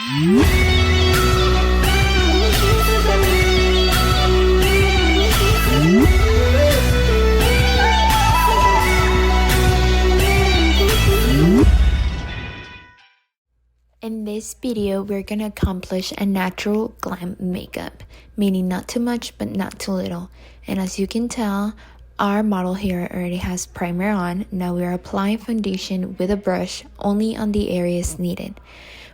In this video, we're gonna accomplish a natural glam makeup, meaning not too much but not too little. And as you can tell, our model here already has primer on. Now we are applying foundation with a brush only on the areas needed.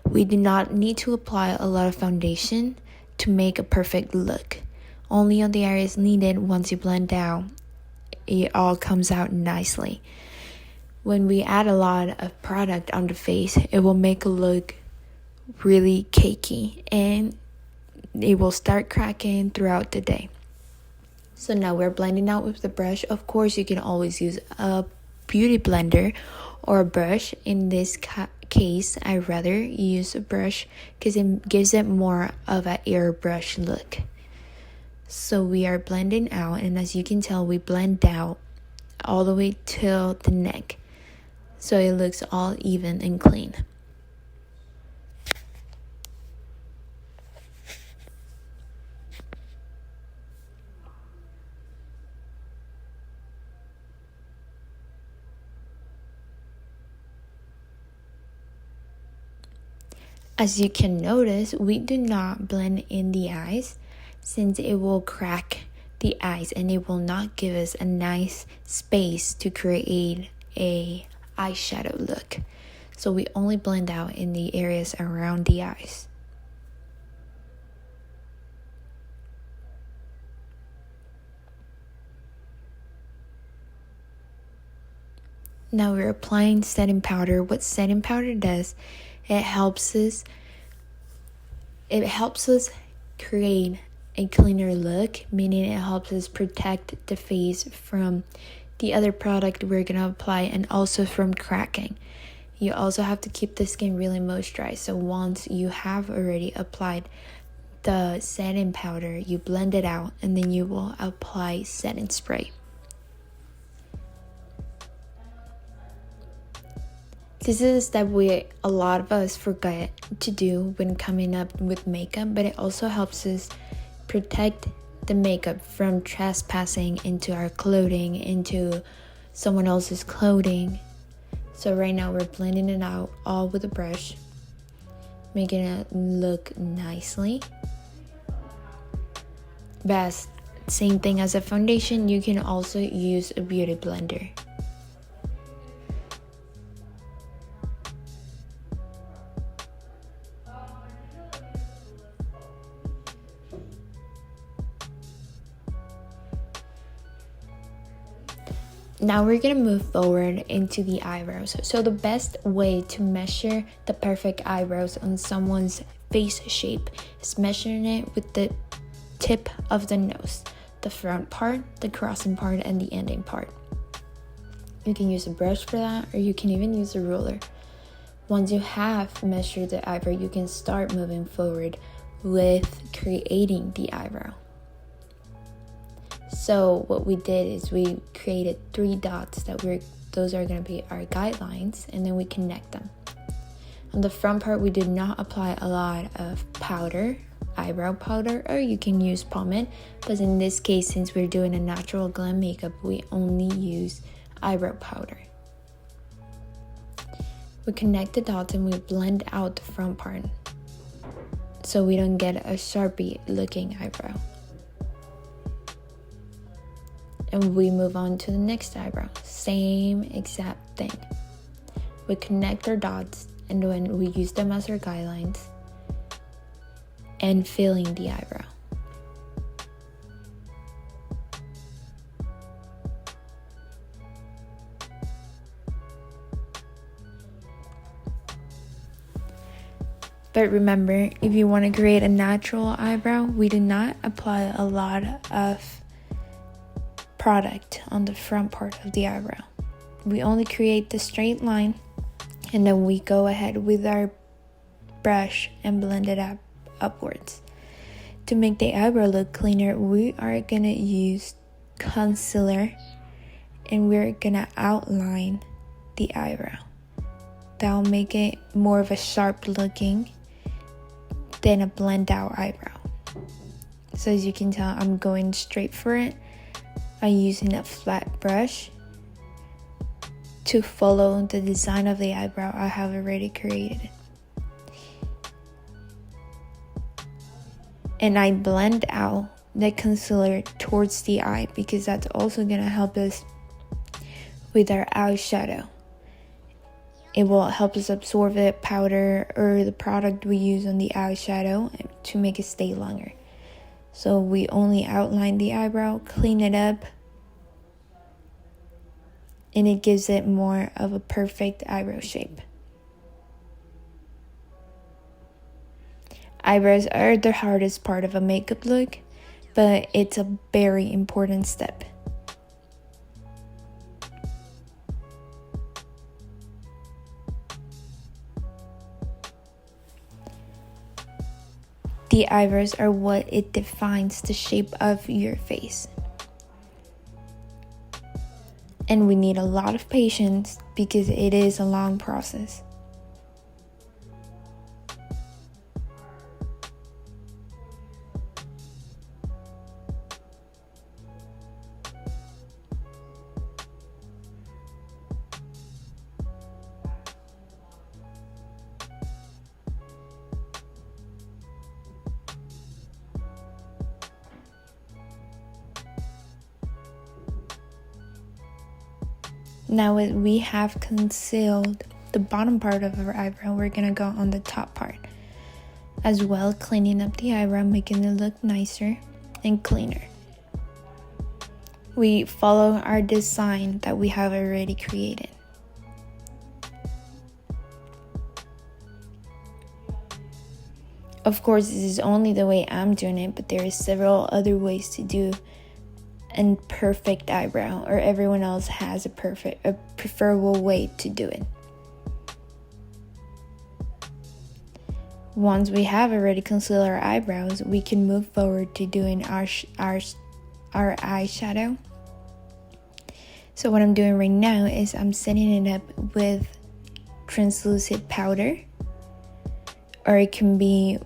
We do not need to apply a lot of foundation to make a perfect look. Only on the areas needed. Once you blend out, it all comes out nicely. When we add a lot of product on the face, it will make a look really cakey and it will start cracking throughout the day. So now we're blending out with the brush. Of course, you can always use a beauty blender or a brush. In this case, I rather use a brush because it gives it more of an airbrush look. So we are blending out, and as you can tell, we blend out all the way till the neck, so it looks all even and clean. As you can notice, we do not blend in the eyes since it will crack the eyes and it will not give us a nice space to create a eyeshadow look. So we only blend out in the areas around the eyes. Now we're applying setting powder. What setting powder does, it helps us create a cleaner look, meaning it helps us protect the face from the other product we're going to apply and also from cracking. You also have to keep the skin really moisturized. So once you have already applied the setting powder, you blend it out and then you will apply setting spray. This is a step a lot of us forget to do when coming up with makeup, but it also helps us protect the makeup from trespassing into our clothing, into someone else's clothing. So right now we're blending it out all with a brush, making it look nicely. But same thing as a foundation, you can also use a beauty blender. Now we're gonna move forward into the eyebrows. So the best way to measure the perfect eyebrows on someone's face shape is measuring it with the tip of the nose, the front part, the crossing part, and the ending part. You can use a brush for that, or you can even use a ruler. Once you have measured the eyebrow, you can start moving forward with creating the eyebrow. So what we did is we created 3 dots those are going to be our guidelines, and then we connect them. On the front part, we did not apply a lot of powder, eyebrow powder, or you can use pomade, but in this case, since we're doing a natural glam makeup, we only use eyebrow powder. We connect the dots and we blend out the front part so we don't get a Sharpie looking eyebrow. And we move on to the next eyebrow. Same exact thing. We connect our dots and then we use them as our guidelines and filling the eyebrow. But remember, if you want to create a natural eyebrow, we do not apply a lot of product on the front part of the eyebrow. We only create the straight line and then we go ahead with our brush and blend it upwards. To make the eyebrow look cleaner, we are gonna use concealer and we're gonna outline the eyebrow. That'll make it more of a sharp looking then a blend out eyebrow. So as you can tell, I'm going straight for it. I'm using a flat brush to follow the design of the eyebrow I have already created. And I blend out the concealer towards the eye because that's also going to help us with our eyeshadow. It will help us absorb the powder or the product we use on the eyeshadow to make it stay longer. So we only outline the eyebrow, clean it up, and it gives it more of a perfect eyebrow shape. Eyebrows are the hardest part of a makeup look, but it's a very important step. The eyebrows are what it defines the shape of your face. And we need a lot of patience because it is a long process. Now that we have concealed the bottom part of our eyebrow, we're gonna go on the top part as well, cleaning up the eyebrow, making it look nicer and cleaner. We follow our design that we have already created. Of course, this is only the way I'm doing it, but there are several other ways to do a perfect eyebrow, or everyone else has a preferable way to do it. Once we have already concealed our eyebrows, we can move forward to doing our eyeshadow. So what I'm doing right now is I'm setting it up with translucent powder, or it can be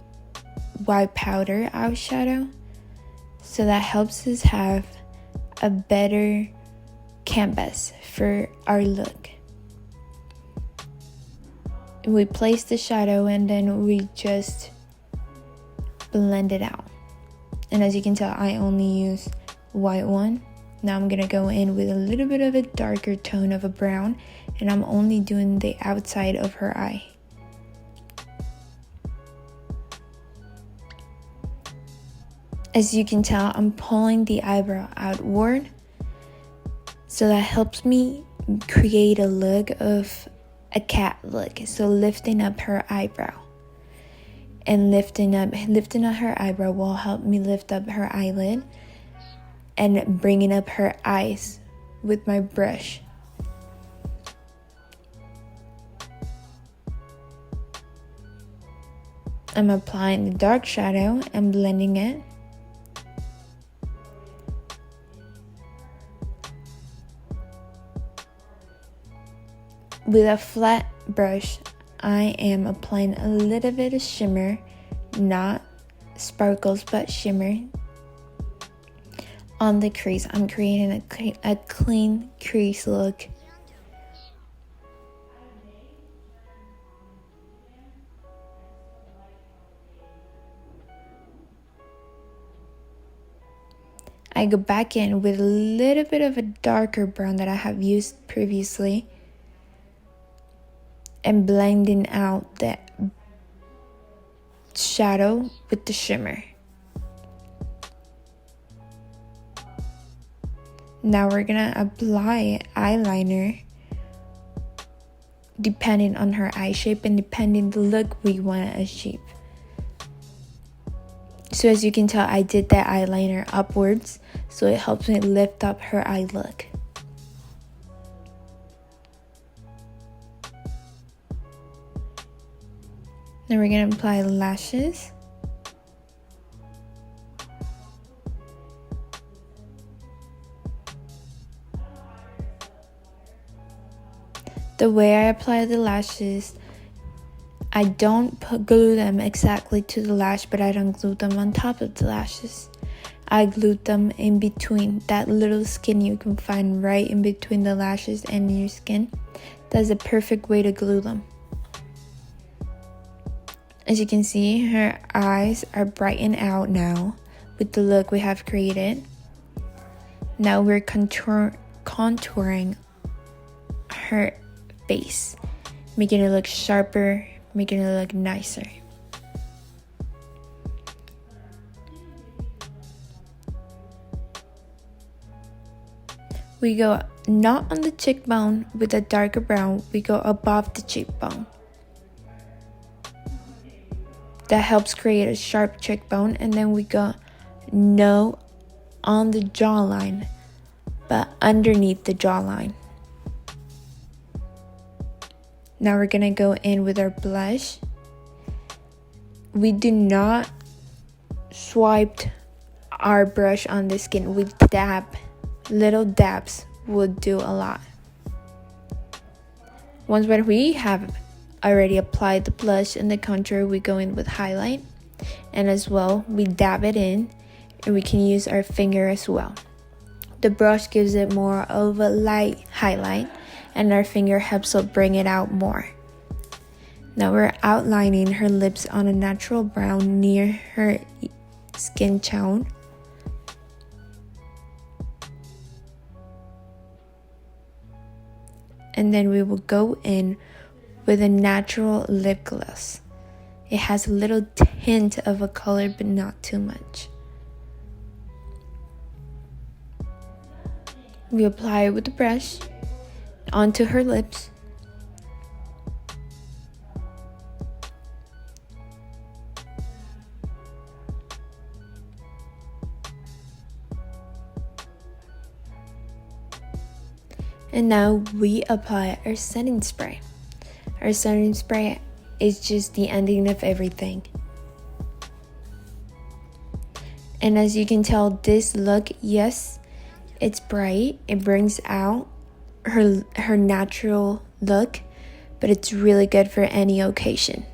white powder eyeshadow. So that helps us have a better canvas for our look. We place the shadow and then we just blend it out. And as you can tell, I only use white one. Now I'm gonna go in with a little bit of a darker tone of a brown, and I'm only doing the outside of her eye. As you can tell, I'm pulling the eyebrow outward, so that helps me create a look of a cat look. So lifting up her eyebrow, and lifting up her eyebrow will help me lift up her eyelid and bringing up her eyes with my brush. I'm applying the dark shadow and blending it. With a flat brush, I am applying a little bit of shimmer, not sparkles, but shimmer on the crease. I'm creating a clean crease look. I go back in with a little bit of a darker brown that I have used previously, and blending out the shadow with the shimmer. Now we're gonna apply eyeliner depending on her eye shape and depending the look we want to achieve. So as you can tell, I did that eyeliner upwards, so it helps me lift up her eye look. Then we're going to apply lashes. The way I apply the lashes, I don't glue them exactly to the lash, but I don't glue them on top of the lashes. I glued them in between, that little skin you can find right in between the lashes and your skin. That's a perfect way to glue them. As you can see, her eyes are brightened out now with the look we have created. Now we're contouring her face, making it look sharper, making it look nicer. We go not on the cheekbone with a darker brown, we go above the cheekbone. That helps create a sharp cheekbone, and then we go no on the jawline, but underneath the jawline. Now we're gonna go in with our blush. We do not swipe our brush on the skin, we dab. Little dabs would do a lot. Once when we have already applied the blush and the contour, we go in with highlight, and as well we dab it in, and we can use our finger as well. The brush gives it more of a light highlight, and our finger helps to bring it out more. Now we're outlining her lips on a natural brown near her skin tone. And then we will go in with a natural lip gloss. It has a little hint of a color, but not too much. We apply it with the brush onto her lips. And now we apply our setting spray. Our setting spray is just the ending of everything. And as you can tell, this look, yes, it's bright. It brings out her natural look, but it's really good for any occasion.